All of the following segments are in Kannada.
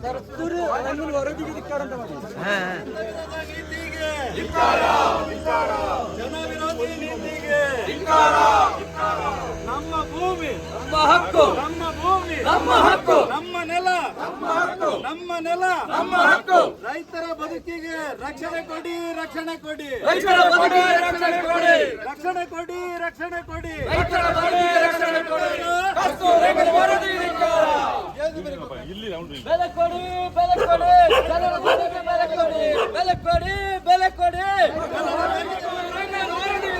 ಕಸ್ತೂರಿ ರಂಗನ ವರದಿಗೆ ಧಿಕ್ಕಾರ ಅಂತ ಮಾಡಿ. ಜನ ವಿರೋಧಿ ನೀತಿಗೆ ನಮ್ಮ ಭೂಮಿ ನಮ್ಮ ಹಕ್ಕು, ನಮ್ಮ ಭೂಮಿ ನಮ್ಮ ಹಕ್ಕು, ನಮ್ಮ ನೆಲ ನಮ್ಮ ಹಕ್ಕು, ನಮ್ಮ ನೆಲ ನಮ್ಮ ಹಕ್ಕು. ರೈತರ ಬದುಕಿಗೆ ರಕ್ಷಣೆ ಕೊಡಿ, ರಕ್ಷಣೆ ಕೊಡಿ, ರೈತರ ಬದುಕಿಗೆ ರಕ್ಷಣೆ ಕೊಡಿ, ರಕ್ಷಣೆ ಕೊಡಿ, ರಕ್ಷಣೆ ಕೊಡಿ, ರೈತರ ಬದುಕಿಗೆ ರಕ್ಷಣೆ ಕೊಡಿ. ಕಸ್ತೂರಿ ರಂಗನ ವರದಿಗೆ ಧಿಕ್ಕಾರ. ಬೆಲೆ ಕೊಡಿ, ಬೆಲೆ ಕೊಡಿ, ಜನರ ಧ್ವನಿಗೆ ಬೆಲೆ ಕೊಡಿ, ಬೆಲೆ ಕೊಡಿ, ಬೆಲೆ ಕೊಡಿ. ರಂಗನ ವರದಿಗೆ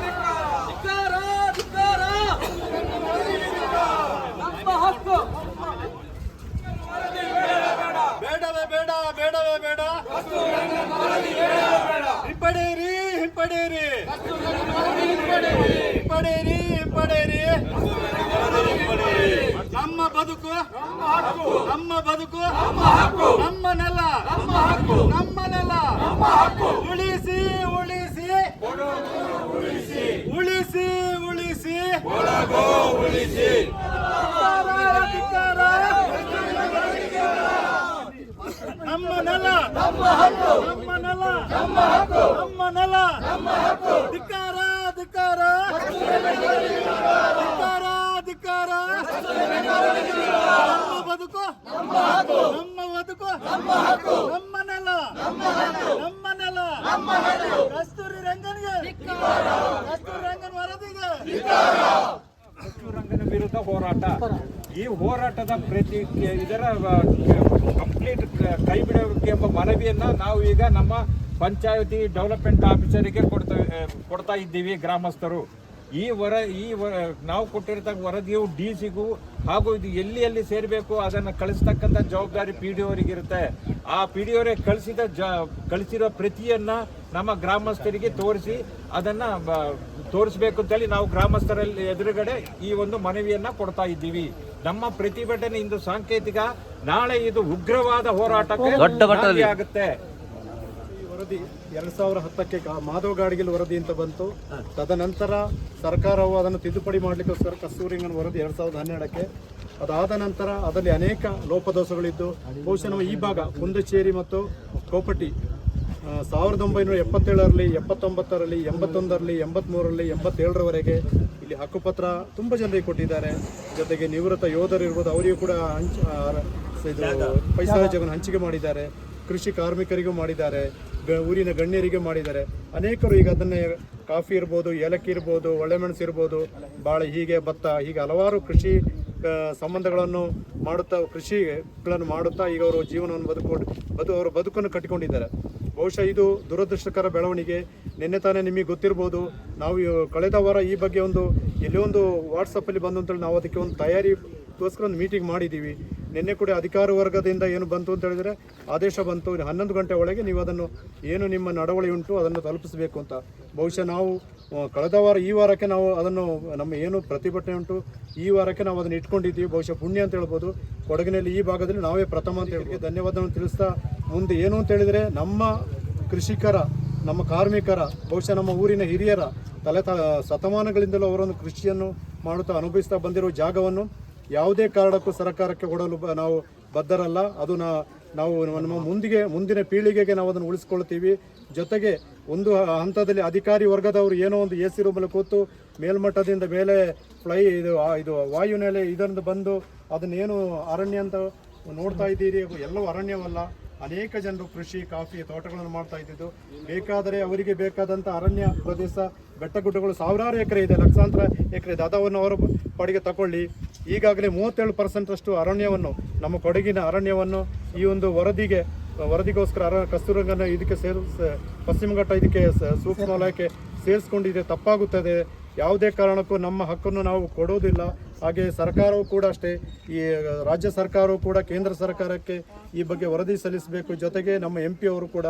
ಧಿಕ್ಕಾರ, ಧಿಕ್ಕಾರ. ನಮ್ಮ ಹಕ್ಕು. ಬೇಡವೇ ಬೇಡ, ಬೇಡವೇ ಬೇಡ, ಹಿಂಪಡೆಯಿರಿ, ಹಿಂಪಡೆಯಿರಿ, ಹಿಂಪಡೆಯಿರಿ, ಹಿಂಪಡೆಯಿರಿ. ನಮ್ಮ ಬದುಕು ನಮ್ಮ ಬದುಕು ನಮ್ಮ ನೆಲ ನಮ್ಮ ನೆಲ ಉಳಿಸಿ ಉಳಿಸಿ ಉಳಿಸಿ ಉಳಿಸಿ ಧಿಕ್ಕಾರ. ನಮ್ಮ ನೆಲ ನಮ್ಮ ನೆಲ ನಮ್ಮ ನೆಲ ಧಿಕ್ಕಾರ, ಧಿಕ್ಕಾರ, ಧಿಕ್ಕಾರ, ಧಿಕ್ಕಾರ. ನಮ್ಮ ಬದುಕು ನಮ್ಮ ಬದುಕು ನಮ್ಮ ನೆಲ ನಮ್ಮ ನೆಲ. ಕಸ್ತೂರಿ ರಂಗನಿಗೆ, ಕಸ್ತೂರಿ ರಂಗನ ವರದಿಗೆ. ಕಸ್ತೂರಿ ರಂಗನ ವಿರುದ್ಧ ಹೋರಾಟ. ಈ ಹೋರಾಟದ ಇದರ ಕಂಪ್ಲೀಟ್ ಕೈ ಬಿಡೋಕೆ ಎಂಬ ಮನವಿಯನ್ನ ನಾವು ಈಗ ನಮ್ಮ ಪಂಚಾಯತಿ ಡೆವಲಪ್ಮೆಂಟ್ ಆಫೀಸರಿಗೆ ಕೊಡ್ತಾ ಇದ್ದೀವಿ. ಗ್ರಾಮಸ್ಥರು ಈ ನಾವು ಕೊಟ್ಟಿರ್ತಕ್ಕ ವರದಿಯು ಡಿಸಿಗೂ ಹಾಗೂ ಇದು ಎಲ್ಲಿ ಸೇರಬೇಕು ಅದನ್ನು ಕಳಿಸ್ತಕ್ಕಂಥ ಜವಾಬ್ದಾರಿ PDO ಅವರಿಗಿರುತ್ತೆ. ಆ PDO ಅವರಿಗೆ ಕಳಿಸಿರೋ ಪ್ರತಿಯನ್ನ ನಮ್ಮ ಗ್ರಾಮಸ್ಥರಿಗೆ ತೋರಿಸಿ ಅದನ್ನ ತೋರಿಸಬೇಕು ಅಂತೇಳಿ ನಾವು ಗ್ರಾಮಸ್ಥರಲ್ಲಿ ಎದುರುಗಡೆ ಈ ಒಂದು ಮನವಿಯನ್ನ ಕೊಡ್ತಾ ಇದ್ದೀವಿ. ನಮ್ಮ ಪ್ರತಿಭಟನೆ ಇಂದು ಸಾಂಕೇತಿಕ, ನಾಳೆ ಇದು ಉಗ್ರವಾದ ಹೋರಾಟಕ್ಕೆ ದೊಡ್ಡ ಮಟ್ಟದಲ್ಲಿ ಆಗುತ್ತೆ. ವರದಿ 2010ಕ್ಕೆ ಮಾಧವ ಗಾಡ್ಗಿಲ್ ವರದಿ ಅಂತ ಬಂತು. ತದನಂತರ ಸರ್ಕಾರವು ಅದನ್ನು ತಿದ್ದುಪಡಿ ಮಾಡಲಿಕ್ಕೋಸ್ಕರ ಕಸ್ತೂರಿ ರಂಗನ ವರದಿ 2012ಕ್ಕೆ. ಅದಾದ ನಂತರ ಅದರಲ್ಲಿ ಅನೇಕ ಲೋಪದೋಷಗಳಿದ್ದು ಬಹುಶಃ ನಮ್ಮ ಈ ಭಾಗ ಕುಂದಚೇರಿ ಮತ್ತು ಕೋಪಟಿ 1977ರಲ್ಲಿ 79ರಲ್ಲಿ 81ರಲ್ಲಿ 83ರಲ್ಲಿ 87ರವರೆಗೆ ಇಲ್ಲಿ ಹಕ್ಕುಪತ್ರ ತುಂಬ ಜನರಿಗೆ ಕೊಟ್ಟಿದ್ದಾರೆ. ಜೊತೆಗೆ ನಿವೃತ್ತ ಯೋಧರು ಇರ್ಬೋದು, ಅವರಿಗೂ ಕೂಡ ಪೈಸಾಜವನ್ನು ಹಂಚಿಕೆ ಮಾಡಿದ್ದಾರೆ. ಕೃಷಿ ಕಾರ್ಮಿಕರಿಗೂ ಮಾಡಿದ್ದಾರೆ, ಊರಿನ ಗಣ್ಯರಿಗೆ ಮಾಡಿದ್ದಾರೆ. ಅನೇಕರು ಈಗ ಅದನ್ನೇ ಕಾಫಿ ಇರ್ಬೋದು, ಏಲಕ್ಕಿ ಇರ್ಬೋದು, ಒಳ್ಳೆಮೆಣಸು ಇರ್ಬೋದು, ಬಾಳೆ, ಹೀಗೆ ಭತ್ತ, ಹೀಗೆ ಹಲವಾರು ಕೃಷಿ ಸಂಬಂಧಗಳನ್ನು ಮಾಡುತ್ತಾ ಕೃಷಿಗಳನ್ನು ಮಾಡುತ್ತಾ ಈಗ ಅವರು ಜೀವನವನ್ನು ಅವರ ಬದುಕನ್ನು ಕಟ್ಟಿಕೊಂಡಿದ್ದಾರೆ. ಬಹುಶಃ ಇದು ದುರದೃಷ್ಟಕರ ಬೆಳವಣಿಗೆ. ನಿನ್ನೆ ತಾನೇ ನಿಮಗೆ ಗೊತ್ತಿರ್ಬೋದು, ನಾವು ಕಳೆದ ವಾರ ಈ ಬಗ್ಗೆ ಎಲ್ಲೋ ಒಂದು ವಾಟ್ಸಪ್ಪಲ್ಲಿ ಬಂದು ಅಂತೇಳಿ ನಾವು ಅದಕ್ಕೆ ಒಂದು ತಯಾರಿಗೋಸ್ಕರ ಒಂದು ಮೀಟಿಂಗ್ ಮಾಡಿದ್ದೀವಿ. ನಿನ್ನೆ ಕೂಡ ಅಧಿಕಾರ ವರ್ಗದಿಂದ ಏನು ಬಂತು ಅಂತ ಹೇಳಿದರೆ ಆದೇಶ ಬಂತು, 11 ಗಂಟೆ ಒಳಗೆ ನೀವು ಅದನ್ನು ಏನು ನಿಮ್ಮ ನಡವಳಿ ಉಂಟು ಅದನ್ನು ತಲುಪಿಸಬೇಕು ಅಂತ. ಬಹುಶಃ ನಾವು ಕಳೆದ ವಾರ ಈ ವಾರಕ್ಕೆ ನಾವು ಅದನ್ನು ನಮ್ಮ ಏನು ಪ್ರತಿಭಟನೆ ಉಂಟು ಈ ವಾರಕ್ಕೆ ನಾವು ಅದನ್ನು ಇಟ್ಕೊಂಡಿದ್ದೀವಿ. ಬಹುಶಃ ಪುಣ್ಯ ಅಂತ ಹೇಳ್ಬೋದು. ಕೊಡಗಿನಲ್ಲಿ ಈ ಭಾಗದಲ್ಲಿ ನಾವೇ ಪ್ರಥಮ ಅಂತ ಹೇಳಿ ಧನ್ಯವಾದವನ್ನು ತಿಳಿಸ್ತಾ, ಮುಂದೆ ಏನು ಅಂತ ಹೇಳಿದರೆ ನಮ್ಮ ಕೃಷಿಕರ, ನಮ್ಮ ಕಾರ್ಮಿಕರ, ಬಹುಶಃ ನಮ್ಮ ಊರಿನ ಹಿರಿಯರ ಶತಮಾನಗಳಿಂದಲೂ ಅವರೊಂದು ಕೃಷಿಯನ್ನು ಮಾಡುತ್ತಾ ಅನುಭವಿಸ್ತಾ ಬಂದಿರೋ ಜಾಗವನ್ನು ಯಾವುದೇ ಕಾರಣಕ್ಕೂ ಸರ್ಕಾರಕ್ಕೆ ಕೊಡಲು ನಾವು ಬದ್ಧರಲ್ಲ. ಅದು ನಾವು ನಮ್ಮ ಮುಂದಿನ ಪೀಳಿಗೆಗೆ ನಾವು ಅದನ್ನು ಉಳಿಸ್ಕೊಳ್ತೀವಿ. ಜೊತೆಗೆ ಒಂದು ಹಂತದಲ್ಲಿ ಅಧಿಕಾರಿ ವರ್ಗದವರು ಏನೋ ಒಂದು AC ರೂಮಲ್ಲಿ ಕೂತು ಮೇಲ್ಮಟ್ಟದಿಂದ ಮೇಲೆ ಇದು ವಾಯುನೆಲೆ ಇದರಿಂದ ಬಂದು ಅದನ್ನೇನು ಅರಣ್ಯ ಅಂತ ನೋಡ್ತಾ ಇದ್ದೀರಿ, ಎಲ್ಲವೂ ಅರಣ್ಯವಲ್ಲ. ಅನೇಕ ಜನರು ಕೃಷಿ, ಕಾಫಿ, ತೋಟಗಳನ್ನು ಮಾಡ್ತಾ ಇದ್ದಿದ್ದು. ಬೇಕಾದರೆ ಅವರಿಗೆ ಬೇಕಾದಂಥ ಅರಣ್ಯ ಪ್ರದೇಶ, ಬೆಟ್ಟಗುಡ್ಡಗಳು ಸಾವಿರಾರು ಎಕರೆ ಇದೆ, ಲಕ್ಷಾಂತರ ಎಕರೆ ಇದೆ. ಅದನ್ನು ಅವರ ಪಡೆಗೆ ತಗೊಳ್ಳಿ. ಈಗಾಗಲೇ 37% ಅರಣ್ಯವನ್ನು, ನಮ್ಮ ಕೊಡಗಿನ ಅರಣ್ಯವನ್ನು ಈ ಒಂದು ವರದಿಗೋಸ್ಕರ ಕಸ್ತೂರಿ ರಂಗನ ಇದಕ್ಕೆ ಪಶ್ಚಿಮ ಘಟ್ಟ ಇದಕ್ಕೆ ಸೂಕ್ಷ್ಮ ವಲಯಕ್ಕೆ ಸೇರಿಸ್ಕೊಂಡಿದೆ. ತಪ್ಪಾಗುತ್ತದೆ. ಯಾವುದೇ ಕಾರಣಕ್ಕೂ ನಮ್ಮ ಹಕ್ಕನ್ನು ನಾವು ಕೊಡೋದಿಲ್ಲ. ಹಾಗೆ ಸರ್ಕಾರವೂ ಕೂಡ ಅಷ್ಟೇ, ಈ ರಾಜ್ಯ ಸರ್ಕಾರವೂ ಕೂಡ ಕೇಂದ್ರ ಸರ್ಕಾರಕ್ಕೆ ಈ ಬಗ್ಗೆ ವರದಿ ಸಲ್ಲಿಸಬೇಕು. ಜೊತೆಗೆ ನಮ್ಮ MP ಅವರು ಕೂಡ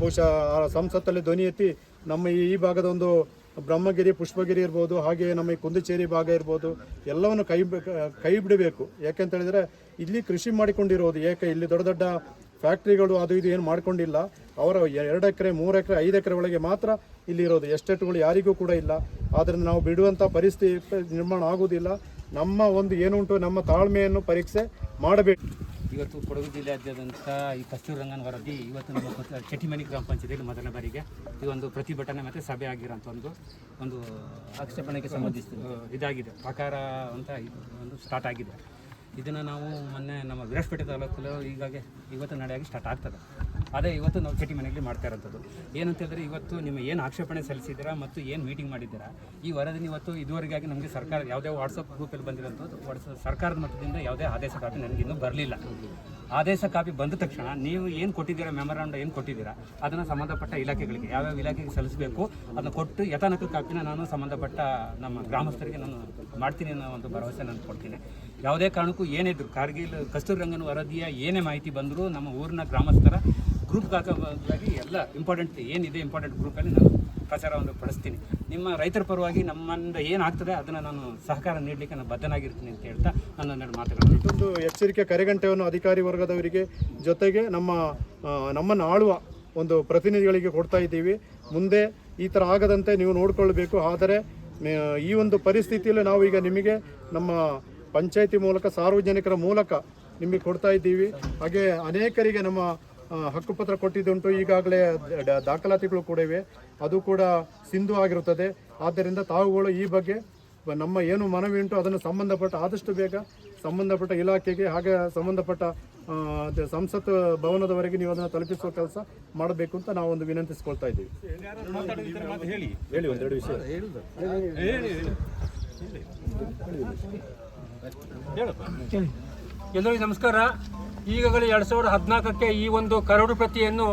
ಬಹುಶಃ ಸಂಸತ್ತಲ್ಲಿ ಧ್ವನಿ ಎತ್ತಿ ನಮ್ಮ ಈ ಭಾಗದ ಒಂದು ಬ್ರಹ್ಮಗಿರಿ, ಪುಷ್ಪಗಿರಿ ಇರ್ಬೋದು, ಹಾಗೆ ನಮ್ಮ ಈ ಕುಂದಚೇರಿ ಭಾಗ ಇರ್ಬೋದು, ಎಲ್ಲವನ್ನು ಕೈ ಬಿಡಬೇಕು. ಯಾಕೆಂತ ಹೇಳಿದರೆ ಇಲ್ಲಿ ಕೃಷಿ ಮಾಡಿಕೊಂಡಿರೋದು, ಇಲ್ಲಿ ದೊಡ್ಡ ದೊಡ್ಡ ಫ್ಯಾಕ್ಟ್ರಿಗಳು ಅದು ಇದು ಏನು ಮಾಡ್ಕೊಂಡಿಲ್ಲ. ಅವರ 2 ಎಕರೆ 3 ಎಕರೆ 5 ಎಕರೆ ಒಳಗೆ ಮಾತ್ರ ಇಲ್ಲಿರೋದು. ಎಸ್ಟೇಟ್ಗಳು ಯಾರಿಗೂ ಕೂಡ ಇಲ್ಲ. ಆದ್ದರಿಂದ ನಾವು ಬಿಡುವಂಥ ಪರಿಸ್ಥಿತಿ ನಿರ್ಮಾಣ ಆಗುವುದಿಲ್ಲ. ನಮ್ಮ ಒಂದು ಏನುಂಟು ನಮ್ಮ ತಾಳ್ಮೆಯನ್ನು ಪರೀಕ್ಷೆ ಮಾಡಬೇಕು. ಇವತ್ತು ಕೊಡಗು ಜಿಲ್ಲೆಯಾದ್ಯಂತ ಈ ಕಸ್ತೂರಿ ರಂಗನ್ ವರದಿ ಇವತ್ತು ನಮ್ಮ ಚೆಟ್ಟಿಮನಿ ಗ್ರಾಮ ಪಂಚಾಯತಿಯಲ್ಲಿ ಮೊದಲ ಬಾರಿಗೆ ಈ ಒಂದು ಪ್ರತಿಭಟನೆ ಮತ್ತು ಸಭೆ ಆಗಿರೋಂಥ ಒಂದು ಆಕ್ಷೇಪಣೆಗೆ ಸಂಬಂಧಿಸಿ ಇದಾಗಿದೆ ಪ್ರಕಾರ ಅಂತ ಒಂದು ಸ್ಟಾರ್ಟ್ ಆಗಿದೆ. ಇದನ್ನು ನಾವು ಮೊನ್ನೆ ನಮ್ಮ ವಿರಾಜಪೇಟೆ ತಾಲೂಕಲ್ಲಿ ಇವತ್ತು ನಡೆಯಾಗಿ ಸ್ಟಾರ್ಟ್ ಆಗ್ತದೆ. ಅದೇ ಇವತ್ತು ನಾವು ಚೆಟ್ಟಿಮನೆಯಲ್ಲಿ ಮಾಡ್ತಾ ಇರೋಂಥದ್ದು ಏನಂತ ಹೇಳಿದ್ರೆ, ಇವತ್ತು ನಿಮ್ಮ ಏನು ಆಕ್ಷೇಪಣೆ ಸಲ್ಲಿಸಿದ್ದೀರಾ ಮತ್ತು ಏನು ಮೀಟಿಂಗ್ ಮಾಡಿದ್ದೀರಾ, ಈ ವರದಿನ ಇವತ್ತು ಇದುವರೆಗಾಗಿ ನಮಗೆ ಸರ್ಕಾರ ಯಾವುದೇ ವಾಟ್ಸಪ್ ಗ್ರೂಪಲ್ಲಿ ಬಂದಿರೋಂಥದ್ದು ಸರ್ಕಾರದ ಮಟ್ಟದಿಂದ ಯಾವುದೇ ಆದೇಶ ಕಾಪಿ ನನಗಿನ್ನೂ ಬರಲಿಲ್ಲ. ಆದೇಶ ಕಾಪಿ ಬಂದ ತಕ್ಷಣ ನೀವು ಏನು ಕೊಟ್ಟಿದ್ದೀರಾ, ಮೆಮೊರಾಂಡ ಏನು ಕೊಟ್ಟಿದ್ದೀರಾ, ಅದನ್ನು ಸಂಬಂಧಪಟ್ಟ ಇಲಾಖೆಗಳಿಗೆ ಯಾವ್ಯಾವ ಇಲಾಖೆಗೆ ಸಲ್ಲಿಸಬೇಕು ಅದನ್ನು ಕೊಟ್ಟು ಯಥಾನಕ ಕಾಪಿನ ನಾನು ಸಂಬಂಧಪಟ್ಟ ನಮ್ಮ ಗ್ರಾಮಸ್ಥರಿಗೆ ನಾನು ಮಾಡ್ತೀನಿ ಅನ್ನೋ ಒಂದು ಭರವಸೆ ನಾನು ಕೊಡ್ತೀನಿ. ಯಾವುದೇ ಕಾರಣಕ್ಕೂ ಏನಿದ್ರು ಕಾರ್ಗಿಲ್ ಕಸ್ತೂರಿ ರಂಗನ್ ವರದಿಯ ಏನೇ ಮಾಹಿತಿ ಬಂದರೂ ನಮ್ಮ ಊರಿನ ಗ್ರಾಮಸ್ಥರ ಗ್ರೂಪ್ಗೆ ಹಾಕೋದಾಗಿ ಎಲ್ಲ ಇಂಪಾರ್ಟೆಂಟ್ ಏನಿದೆ ಇಂಪಾರ್ಟೆಂಟ್ ಗ್ರೂಪಲ್ಲಿ ನಾನು ಪ್ರಚಾರವನ್ನು ಪಡಿಸ್ತೀನಿ. ನಿಮ್ಮ ರೈತರ ಪರವಾಗಿ ನಮ್ಮಿಂದ ಏನಾಗ್ತದೆ ಅದನ್ನು ನಾನು ಸಹಕಾರ ನೀಡಲಿಕ್ಕೆ ನಾನು ಬದ್ಧನಾಗಿರ್ತೀನಿ ಅಂತ ಹೇಳ್ತಾ ನನ್ನ ಮಾತುಗಳನ್ನು ಇದೊಂದು ಎಚ್ಚರಿಕೆ ಕರೆಗಂಟೆಯನ್ನು ಅಧಿಕಾರಿ ವರ್ಗದವರಿಗೆ ಜೊತೆಗೆ ನಮ್ಮನ್ನು ಆಳುವ ಒಂದು ಪ್ರತಿನಿಧಿಗಳಿಗೆ ಕೊಡ್ತಾ ಇದ್ದೀವಿ. ಮುಂದೆ ಈ ಥರ ಆಗದಂತೆ ನೀವು ನೋಡಿಕೊಳ್ಬೇಕು. ಆದರೆ ಈ ಒಂದು ಪರಿಸ್ಥಿತಿಯಲ್ಲಿ ನಾವು ಈಗ ನಿಮಗೆ ನಮ್ಮ ಪಂಚಾಯಿತಿ ಮೂಲಕ ಸಾರ್ವಜನಿಕರ ಮೂಲಕ ನಿಮಗೆ ಕೊಡ್ತಾ ಇದ್ದೀವಿ. ಹಾಗೆ ಅನೇಕರಿಗೆ ನಮ್ಮ ಹಕ್ಕುಪತ್ರ ಕೊಟ್ಟಿದ್ದುಂಟು. ಈಗಾಗಲೇ ದಾಖಲಾತಿಗಳು ಕೂಡ ಇವೆ, ಅದು ಕೂಡ ಸಿಂಧು ಆಗಿರುತ್ತದೆ. ಆದ್ದರಿಂದ ತಾವುಗಳು ಈ ಬಗ್ಗೆ ನಮ್ಮ ಏನು ಮನವಿ ಉಂಟು ಅದನ್ನು ಆದಷ್ಟು ಬೇಗ ಸಂಬಂಧಪಟ್ಟ ಇಲಾಖೆಗೆ ಹಾಗೆ ಸಂಬಂಧಪಟ್ಟ ಸಂಸತ್ ಭವನದವರೆಗೆ ನೀವು ಅದನ್ನು ತಲುಪಿಸುವ ಕೆಲಸ ಮಾಡಬೇಕು ಅಂತ ನಾವು ಒಂದು ವಿನಂತಿಸ್ಕೊಳ್ತಾ ಇದ್ದೀವಿ. ಎಲ್ಲರಿಗೂ ನಮಸ್ಕಾರ. ಈಗಾಗಲೇ 2014ಕ್ಕೆ ಈ ಒಂದು ಕರಡು ಪ್ರತಿಯನ್ನು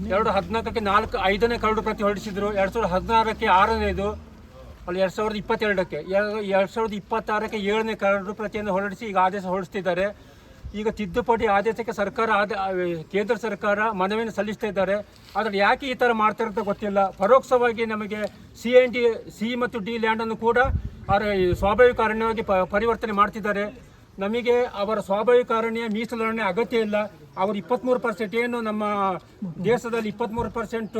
2014ಕ್ಕೆ 5ನೇ ಕರಡು ಪ್ರತಿ ಹೊರಡಿಸಿದ್ರು. 2016ಕ್ಕೆ 6ನೇದು, ಅಲ್ಲಿ 2022ಕ್ಕೆ 2026ಕ್ಕೆ 7ನೇ ಕರಡು ಪ್ರತಿಯನ್ನು ಹೊರಡಿಸಿ ಈಗ ಆದೇಶ ಹೊರಡಿಸ್ತಿದ್ದಾರೆ. ಈಗ ತಿದ್ದುಪಡಿ ಆದೇಶಕ್ಕೆ ಕೇಂದ್ರ ಸರ್ಕಾರ ಮನವಿಯನ್ನು ಸಲ್ಲಿಸ್ತಾ ಇದ್ದಾರೆ. ಆದರೆ ಯಾಕೆ ಈ ಥರ ಮಾಡ್ತಾರೆ ಅಂತ ಗೊತ್ತಿಲ್ಲ. ಪರೋಕ್ಷವಾಗಿ ನಮಗೆ ಸಿ ಮತ್ತು ಡಿ ಲ್ಯಾಂಡನ್ನು ಕೂಡ ಸ್ವಾಭಾವಿಕ ಅರಣ್ಯವಾಗಿ ಪರಿವರ್ತನೆ ಮಾಡ್ತಿದ್ದಾರೆ. ನಮಗೆ ಅವರ ಸ್ವಾಭಾವಿಕ ಅರಣ್ಯ ಮೀಸಲರಣ್ಯ ಅಗತ್ಯ ಇಲ್ಲ. ಅವರು 23% ಏನು ನಮ್ಮ ದೇಶದಲ್ಲಿ 23%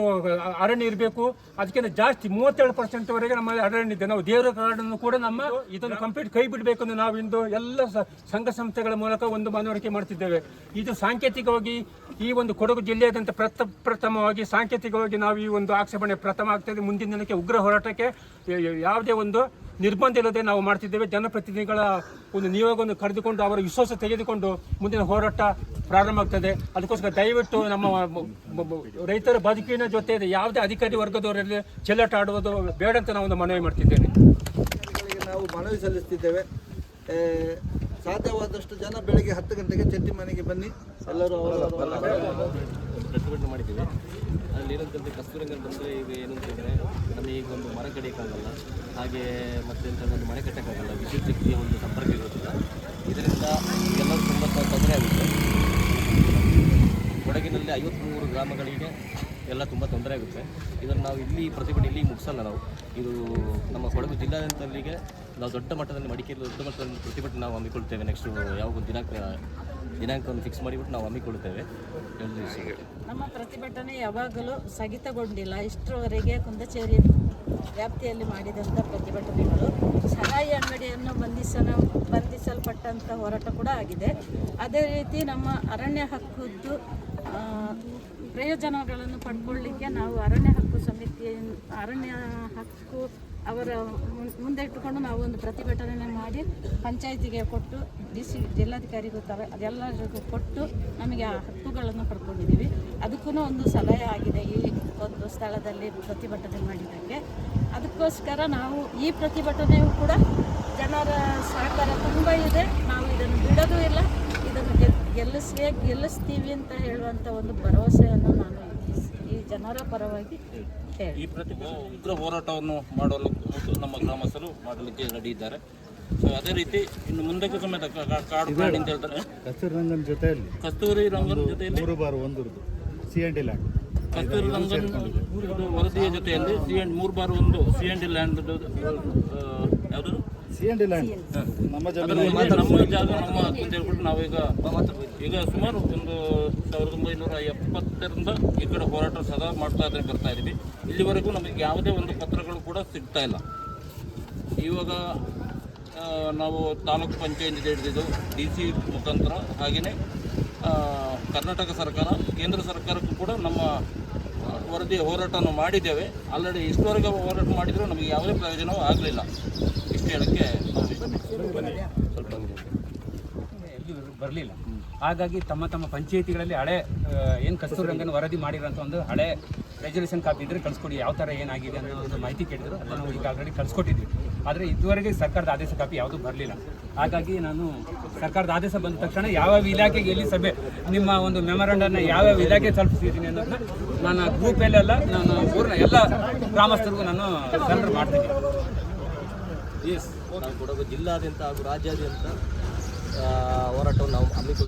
ಅರಣ್ಯ ಇರಬೇಕು, ಅದಕ್ಕಿಂತ ಜಾಸ್ತಿ 37%ವರೆಗೆ ನಮ್ಮ ಅರಣ್ಯ ಇದೆ. ನಾವು ದೇವರ ಕಾಡನ್ನು ಕೂಡ ಇದನ್ನು ಕಂಪ್ಲೀಟ್ ಕೈ ಬಿಡಬೇಕು ಎಂದು ನಾವು ಇಂದು ಎಲ್ಲ ಸಂಘ ಸಂಸ್ಥೆಗಳ ಮೂಲಕ ಒಂದು ಮನವರಿಕೆ ಮಾಡ್ತಿದ್ದೇವೆ. ಇದು ಸಾಂಕೇತಿಕವಾಗಿ ಈ ಒಂದು ಕೊಡಗು ಜಿಲ್ಲೆಯಾದ್ಯಂತ ಪ್ರಥಮವಾಗಿ ಸಾಂಕೇತಿಕವಾಗಿ ನಾವು ಈ ಒಂದು ಆಕ್ಷೇಪಣೆ ಪ್ರಥಮ ಆಗ್ತದೆ. ಮುಂದಿನ ದಿನಕ್ಕೆ ಉಗ್ರ ಹೋರಾಟಕ್ಕೆ ಯಾವುದೇ ಒಂದು ನಿರ್ಬಂಧ ಇಲ್ಲದೆ ನಾವು ಮಾಡ್ತಿದ್ದೇವೆ. ಜನಪ್ರತಿನಿಧಿಗಳ ಒಂದು ನಿಯೋಗವನ್ನು ಕರೆದುಕೊಂಡು ಅವರ ವಿಶ್ವಾಸ ತೆಗೆದುಕೊಂಡು ಮುಂದಿನ ಹೋರಾಟ ಪ್ರಾರಂಭ ಆಗ್ತದೆ. ಅದಕ್ಕೋಸ್ಕರ ದಯವಿಟ್ಟು ನಮ್ಮ ರೈತರ ಬದುಕಿನ ಜೊತೆ ಯಾವುದೇ ಅಧಿಕಾರಿ ವರ್ಗದವರಲ್ಲಿ ಚೆಲ್ಲಾಟ ಆಡುವುದು ಬೇಡ ಅಂತ ನಾವು ಒಂದು ಮನವಿ ಮಾಡ್ತಿದ್ದೇನೆ. ನಾವು ಮನವಿ ಸಲ್ಲಿಸ್ತಿದ್ದೇವೆ. ಸಾಧ್ಯವಾದಷ್ಟು ಜನ ಬೆಳಗ್ಗೆ 10 ಗಂಟೆಗೆ ಚೆಟ್ಟಿಮನೆಗೆ ಬನ್ನಿ. ಎಲ್ಲರೂ ಪ್ರತಿಭಟನೆ ಮಾಡಿದ್ದೀವಿ. ಅಲ್ಲಿ ಏನಂತಂದರೆ ಕಸ್ತೂರಿ ರಂಗನ್ ಬಂದರೆ ಈಗ ಏನು ಅಂತಂದರೆ ನಮಗೆ ಈಗ ಒಂದು ಮರ ಕಡಿಯೋಕ್ಕಾಗಲ್ಲ, ಹಾಗೆ ಮತ್ತೆ ಒಂದು ಮನೆ ಕಟ್ಟೋಕ್ಕಾಗಲ್ಲ, ವಿದ್ಯುತ್ ಶಕ್ತಿಯ ಒಂದು ಸಂಪರ್ಕ ಇರೋದಿಲ್ಲ. ಇದರಿಂದ ಎಲ್ಲರೂ ತುಂಬ ತೊಂದರೆ ಆಗುತ್ತೆ. ಕೊಡಗಿನಲ್ಲಿ 53 ಗ್ರಾಮಗಳಿಗೆ ಎಲ್ಲ ತುಂಬ ತೊಂದರೆ ಆಗುತ್ತೆ. ಇದನ್ನು ನಾವು ಇಲ್ಲಿ ಪ್ರತಿಭಟನೆ ಮುಗಿಸಲ್ಲ. ನಾವು ಇದು ನಮ್ಮ ಕೊಡಗು ಜಿಲ್ಲಾದ್ಯಂತಲ್ಲಿಗೆ ನಾವು ದೊಡ್ಡ ಮಟ್ಟದಲ್ಲಿ ಮಡಿಕೇರಿ ದೊಡ್ಡ ಮಟ್ಟದಲ್ಲಿ ಪ್ರತಿಭಟನೆ ನಾವು ಹಮ್ಮಿಕೊಳ್ತೇವೆ. ನೆಕ್ಸ್ಟು ಯಾವ ದಿನಾಂಕವನ್ನು ಫಿಕ್ಸ್ ಮಾಡಿಬಿಟ್ಟು ನಾವು ಹಮ್ಮಿಕೊಳ್ತೇವೆ. ನಮ್ಮ ಪ್ರತಿಭಟನೆ ಯಾವಾಗಲೂ ಸ್ಥಗಿತಗೊಂಡಿಲ್ಲ. ಇಷ್ಟರವರೆಗೆ ಕುಂದಚೇರಿ ವ್ಯಾಪ್ತಿಯಲ್ಲಿ ಮಾಡಿದಂಥ ಪ್ರತಿಭಟನೆಗಳು ಸಹಾಯ ಅಂಗಡಿಯನ್ನು ಬಂಧಿಸಲ್ಪಟ್ಟಂಥ ಹೋರಾಟ ಕೂಡ ಆಗಿದೆ. ಅದೇ ರೀತಿ ನಮ್ಮ ಅರಣ್ಯ ಹಕ್ಕುದ್ದು ಪ್ರಯೋಜನಗಳನ್ನು ಪಡ್ಕೊಳ್ಳಿಕ್ಕೆ ನಾವು ಅರಣ್ಯ ಹಕ್ಕು ಸಮಿತಿ ಅರಣ್ಯ ಹಕ್ಕು ಅವರ ಮುಂದೆ ಇಟ್ಟುಕೊಂಡು ನಾವು ಒಂದು ಪ್ರತಿಭಟನೆ ಮಾಡಿ ಪಂಚಾಯತಿಗೆ ಕೊಟ್ಟು ಜಿಲ್ಲಾಧಿಕಾರಿಗೂ ಅದೆಲ್ಲರಿಗೂ ಕೊಟ್ಟು ನಮಗೆ ಆ ಹಕ್ಕುಗಳನ್ನು ಪಡ್ಕೊಂಡಿದ್ದೀವಿ. ಅದಕ್ಕೂ ಒಂದು ಸಲಹೆ ಆಗಿದೆ ಈ ಒಂದು ಸ್ಥಳದಲ್ಲಿ ಪ್ರತಿಭಟನೆ ಮಾಡಿದ್ದಕ್ಕೆ. ಅದಕ್ಕೋಸ್ಕರ ನಾವು ಈ ಪ್ರತಿಭಟನೆಯೂ ಕೂಡ ಜನರ ಸಹಕಾರ ತುಂಬ ಇದೆ. ನಾವು ಇದನ್ನು ಬಿಡೋದು ಇಲ್ಲ, ಇದನ್ನು ಗೆಲ್ಲಿಸ್ತೀವಿ ಅಂತ ಹೇಳುವಂಥ ಒಂದು ಭರವಸೆಯನ್ನು ನಾನು ಈ ಜನರ ಪರವಾಗಿ ಈ ಉಗ್ರ ಹೋರಾಟವನ್ನು ಮಾಡಲು ನಮ್ಮ ಗ್ರಾಮಸ್ಥರು ಮಾಡಲಿಕ್ಕೆ ರೆಡಿ ಇದ್ದಾರೆ. ಸೊ ಅದೇ ರೀತಿ ಇನ್ನು ಮುಂದಕ್ಕೆ ಸಮೇತ ಕಾಡು ಪ್ರಾಣಿ ಅಂತ ಹೇಳ್ತಾರೆ. ಕಸ್ತೂರಿ ರಂಗನ್ ಜೊತೆಯಲ್ಲಿ ಕಸ್ತೂರಿ ರಂಗನ್ ಜೊತೆಯಲ್ಲಿ C&D ಲ್ಯಾಂಡ್ ಕಸ್ತೂರಿ ರಂಗನ್ ವರದಿಯ ಜೊತೆಯಲ್ಲಿ 3/1 C&D ಲ್ಯಾಂಡ್ ಯಾವುದು C&D ಲ್ಯಾಂಡ್ ನಮ್ಮ ಜಾಗ ನಮ್ಮ ಅಂತ ಹೇಳ್ಬಿಟ್ಟು ನಾವೀಗ ಸುಮಾರು ಒಂದು 1970ರಿಂದ ಈ ಕಡೆ ಹೋರಾಟ ಸದಾ ಬರ್ತಾ ಇದ್ದೀವಿ. ಇಲ್ಲಿವರೆಗೂ ನಮಗೆ ಯಾವುದೇ ಒಂದು ಪತ್ರಗಳು ಕೂಡ ಸಿಗ್ತಾ ಇಲ್ಲ. ಇವಾಗ ನಾವು ತಾಲೂಕು ಪಂಚಾಯತ್ ಹಿಡಿದಿದ್ದು DC ಮುಖಾಂತರ, ಹಾಗೆಯೇ ಕರ್ನಾಟಕ ಸರ್ಕಾರ, ಕೇಂದ್ರ ಸರ್ಕಾರಕ್ಕೂ ಕೂಡ ನಮ್ಮ ವರದಿ ಹೋರಾಟವನ್ನು ಮಾಡಿದ್ದೇವೆ. ಆಲ್ರೆಡಿ ಇಷ್ಟವರೆಗೆ ಹೋರಾಟ ಮಾಡಿದರೂ ನಮಗೆ ಯಾವುದೇ ಪ್ರಯೋಜನವೂ ಆಗಲಿಲ್ಲ. ಇಷ್ಟು ಹೇಳೋಕ್ಕೆ ನಾವು ಇಷ್ಟಪಡ್ತೀವಿ. ಸ್ವಲ್ಪ ಎಲ್ಲಿ ಬರಲಿಲ್ಲ. ಹಾಗಾಗಿ ತಮ್ಮ ತಮ್ಮ ಪಂಚಾಯಿತಿಗಳಲ್ಲಿ ಹಳೆ ಏನು ಕಸ್ತೂರಿ ರಂಗನ್ ವರದಿ ಮಾಡಿರೋಂಥ ಒಂದು ಹಳೆ ರೆಸಲ್ಯೂಷನ್ ಕಾಪಿ ಇದ್ದರೆ ಕಳಿಸ್ಕೊಡಿ, ಯಾವ ಥರ ಏನಾಗಿದೆ ಅನ್ನೋ ಒಂದು ಮಾಹಿತಿ ಕೇಳಿದ್ರು. ಅದನ್ನು ನಾವು ಈಗ ಆಲ್ರೆಡಿ ಕಳಿಸ್ಕೊಟ್ಟಿದ್ವಿ. ಆದರೆ ಇದುವರೆಗೆ ಸರ್ಕಾರದ ಆದೇಶ ಕಾಪಿ ಯಾವುದೂ ಬರಲಿಲ್ಲ. ಹಾಗಾಗಿ ನಾನು ಸರ್ಕಾರದ ಆದೇಶ ಬಂದ ತಕ್ಷಣ ಯಾವ್ಯಾವ ಇಲಾಖೆಗೆ ಎಲ್ಲಿ ಸಭೆ, ನಿಮ್ಮ ಒಂದು ಮೆಮೊರಂಡನ್ನ ಯಾವ್ಯಾವ ಇಲಾಖೆ ತಲುಪಿಸಿದ್ದೀನಿ ಅನ್ನೋದನ್ನ ನಾನು ಗ್ರೂಪಲ್ಲೆಲ್ಲ ನಾನು ಊರಿನ ಎಲ್ಲ ಗ್ರಾಮಸ್ಥರಿಗೂ ನಾನು ಸರೆಂಡರ್ ಮಾಡ್ತೀನಿ. ನಾವು ಕೊಡಗು ಜಿಲ್ಲಾದ್ಯಂತ ಹಾಗೂ ರಾಜ್ಯಾದ್ಯಂತ ಹೋರಾಟವನ್ನು ನಾವು ಹಮ್ಮಿಕೊಳ್ಳುತ್ತೇವೆ.